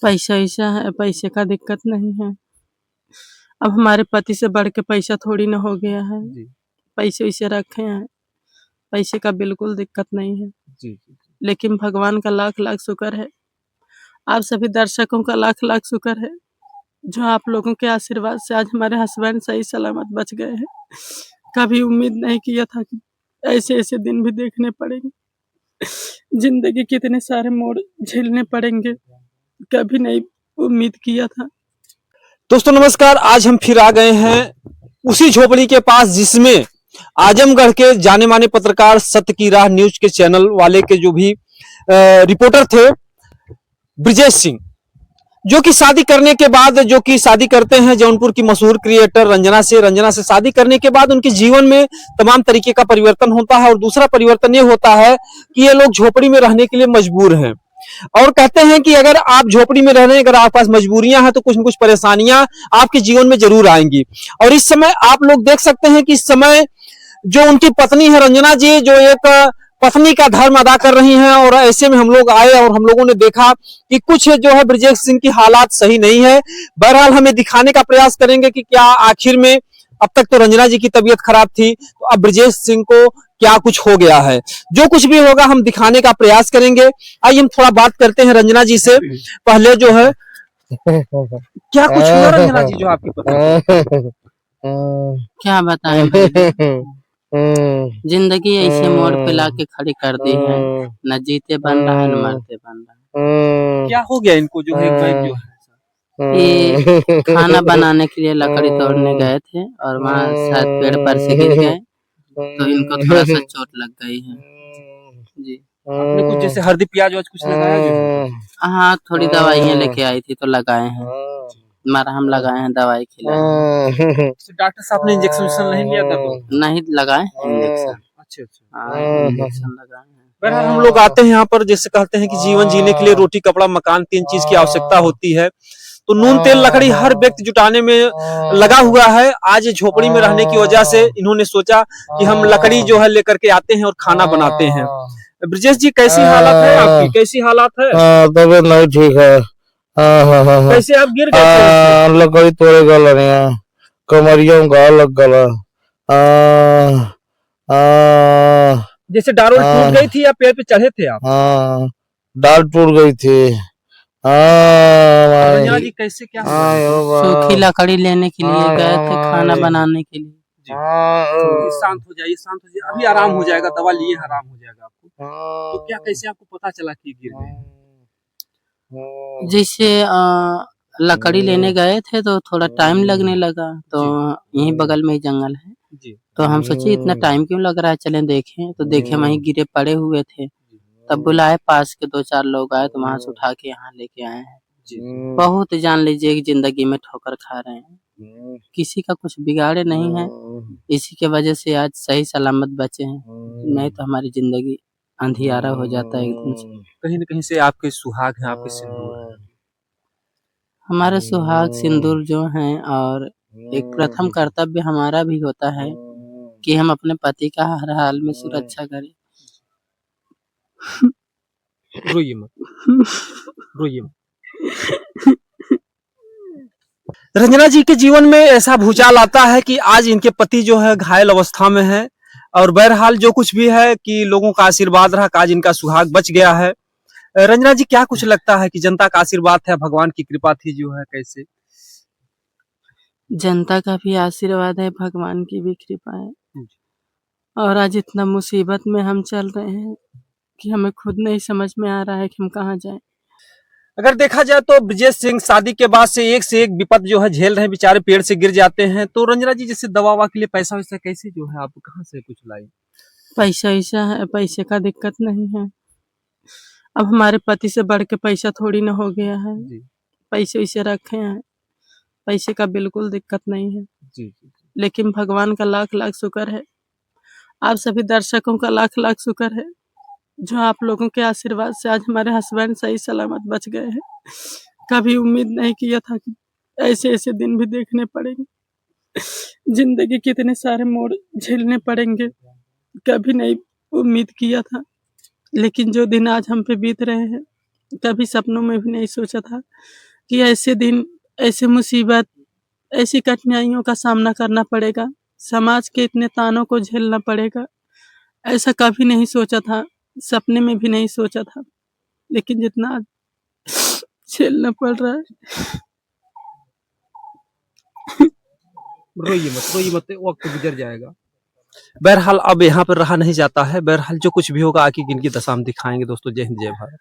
पैसा वैसा है, पैसे का दिक्कत नहीं है। अब हमारे पति से बढ़ के पैसा थोड़ी ना हो गया है। जी पैसे वैसे रखे हैं, पैसे का बिल्कुल दिक्कत नहीं है। जी जी लेकिन भगवान का लाख लाख शुक्र है, आप सभी दर्शकों का लाख लाख शुक्र है, जो आप लोगों के आशीर्वाद से आज हमारे हस्बैंड सही सलामत बच गए हैं। कभी उम्मीद नहीं किया था कि ऐसे ऐसे दिन भी देखने पड़ेंगे, जिंदगी कितने सारे मोड़ झेलने पड़ेंगे, कभी नहीं उम्मीद किया था। दोस्तों नमस्कार। आज हम फिर आ गए हैं उसी झोपड़ी के पास जिसमें आजमगढ़ के जाने माने पत्रकार सत्य की राह न्यूज के चैनल वाले के जो भी रिपोर्टर थे ब्रिजेश सिंह, जो कि शादी करने के बाद शादी करते हैं जौनपुर की मशहूर क्रिएटर रंजना से शादी करने के बाद उनके जीवन में तमाम तरीके का परिवर्तन होता है। और दूसरा परिवर्तन ये होता है कि ये लोग झोपड़ी में रहने के लिए मजबूर हैं और कहते हैं कि अगर आप झोपड़ी में रह रहे हैं, अगर आपके पास मजबूरियां हैं तो कुछ न कुछ परेशानियां आपके जीवन में जरूर आएंगी। और इस समय आप लोग देख सकते हैं कि इस समय जो उनकी पत्नी है रंजना जी, जो एक पत्नी का धर्म अदा कर रही हैं। और ऐसे में हम लोग आए और हम लोगों ने देखा कि कुछ जो है ब्रिजेश सिंह की हालात सही नहीं है। बहरहाल हमें दिखाने का प्रयास करेंगे कि क्या आखिर में, अब तक तो रंजना जी की तबीयत खराब थी, तो अब ब्रिजेश सिंह को क्या कुछ हो गया है। जो कुछ भी होगा हम दिखाने का प्रयास करेंगे। आइए हम थोड़ा बात करते हैं रंजना जी से। पहले जो है क्या कुछ हुआ रंजना जी जो आपकी पत्नी? क्या बताएं भाई, जिंदगी ऐसे मोड़ पे लाके खड़ी कर दी है, न जीते बन रहा है न मरते बन रहा है। क्या हो गया इनको जो है जो है ये खाना बनाने के लिए लकड़ी तोड़ने गए थे और वहाँ शायद पेड़ पर से गिर गए, तो इनको थोड़ा सा चोट लग गई है जी। आपने कुछ जैसे हल्दी प्याज वाज कुछ लगाया जो है? हाँ, थोड़ी दवाइयाँ लेके आई थी तो लगाए हैं, मरहम लगाए हैं, दवाई खिलाए हैं। डॉक्टर साहब ने इंजेक्शन नहीं लिया था तो? नहीं लगाए हैं इंजेक्शन। अच्छा अच्छा। हाँ, इंजेक्शन लगाए हैं। बहरहाल हम लोग आते हैं यहाँ पर, जैसे कहते हैं कि जीवन जीने के लिए रोटी कपड़ा मकान 3 चीज की आवश्यकता होती है। तो नून तेल लकड़ी हर व्यक्ति जुटाने में लगा हुआ है। आज झोपड़ी में रहने की वजह से इन्होंने सोचा कि हम लकड़ी जो है लेकर के आते हैं और खाना बनाते हैं। ब्रिजेश जी कैसी हालत है आपकी, कैसी हालात है? तबीयत नहीं ठीक है। कैसे आप गिर गए थे? लकड़ी तोड़े गल कमरिया घाव लग गला। जैसे डाल टूट गई थी या पेड़ पे चढ़े थे आप? डाल टूट गई थी। रंजना जी कैसे क्या हुआ? सूखी लकड़ी लेने के लिए गए थे खाना बनाने के लिए। शांत हो जाइए, शांत हो जाइए, अभी आराम हो जाएगा, दवा लिए आराम हो जाएगा आपको। तो क्या कैसे आपको पता चला कि गिर गए? जैसे लकड़ी लेने गए थे तो थोड़ा टाइम लगने लगा, तो यहीं बगल में ही जंगल है जी। तो हम सोचे इतना टाइम क्यों लग रहा है, चलें देखें। तो देखे वहीं गिरे पड़े हुए थे, तब बुलाए, पास के 2-4 लोग आए तो वहां से उठा के यहाँ लेके आए हैं। बहुत जान लीजिए कि जिंदगी में ठोकर खा रहे हैं, किसी का कुछ बिगाड़े नहीं है, इसी के वजह से आज सही सलामत बचे हैं, नहीं तो हमारी जिंदगी अंधियारा हो जाता है एकदम से। कहीं न कहीं से आपके सुहाग हैं, आपके सिंदूर हैं। हमारे सुहाग सिंदूर जो हैं, और एक प्रथम कर्तव्य हमारा भी होता है कि हम अपने पति का हर हाल में सुरक्षा करें। रोइए मत, रोइए मत। रंजना जी के जीवन में ऐसा भूचाल आता है कि आज इनके पति जो है घायल अवस्था में है। और बहरहाल जो कुछ भी है कि लोगों का आशीर्वाद रहा, आज इनका सुहाग बच गया है। रंजना जी क्या कुछ लगता है कि जनता का आशीर्वाद था, भगवान की कृपा थी जो है, कैसे? जनता का भी आशीर्वाद है, भगवान की भी कृपा है। और आज इतना मुसीबत में हम चल रहे हैं कि हमें खुद नहीं समझ में आ रहा है कि हम कहाँ जाएं। अगर देखा जाए तो ब्रिजेश सिंह शादी के बाद से एक विपद जो है झेल रहे हैं, बेचारे पेड़ से गिर जाते हैं। तो रंजना जी जैसे दवा ववा के लिए पैसा वैसा कैसे जो है आप कहाँ से कुछ लाई? पैसा वैसा है, पैसे का दिक्कत नहीं है। अब हमारे पति से बढ़ के पैसा थोड़ी ना हो गया है, पैसे वैसे रखे हैं, पैसे का बिल्कुल दिक्कत नहीं है। जी। लेकिन भगवान का लाख लाख शुक्र है, आप सभी दर्शकों का लाख लाख शुक्र है, जो आप लोगों के आशीर्वाद से आज हमारे हस्बैंड सही सलामत बच गए हैं। कभी उम्मीद नहीं किया था कि ऐसे ऐसे दिन भी देखने पड़ेंगे, जिंदगी कितने सारे मोड़ झेलने पड़ेंगे, कभी नहीं उम्मीद किया था। लेकिन जो दिन आज हम पे बीत रहे हैं, कभी सपनों में भी नहीं सोचा था कि ऐसे दिन, ऐसे मुसीबत, ऐसी कठिनाइयों का सामना करना पड़ेगा, समाज के इतने तानों को झेलना पड़ेगा। ऐसा कभी नहीं सोचा था, सपने में भी नहीं सोचा था, लेकिन जितना झेलना पड़ रहा है। रोइए मत, वक्त गुजर जाएगा। बहरहाल अब यहाँ पर रहा नहीं जाता है। बहरहाल जो कुछ भी होगा आगे की इनकी दशा हम दिखाएंगे। दोस्तों जय हिंद जय भारत।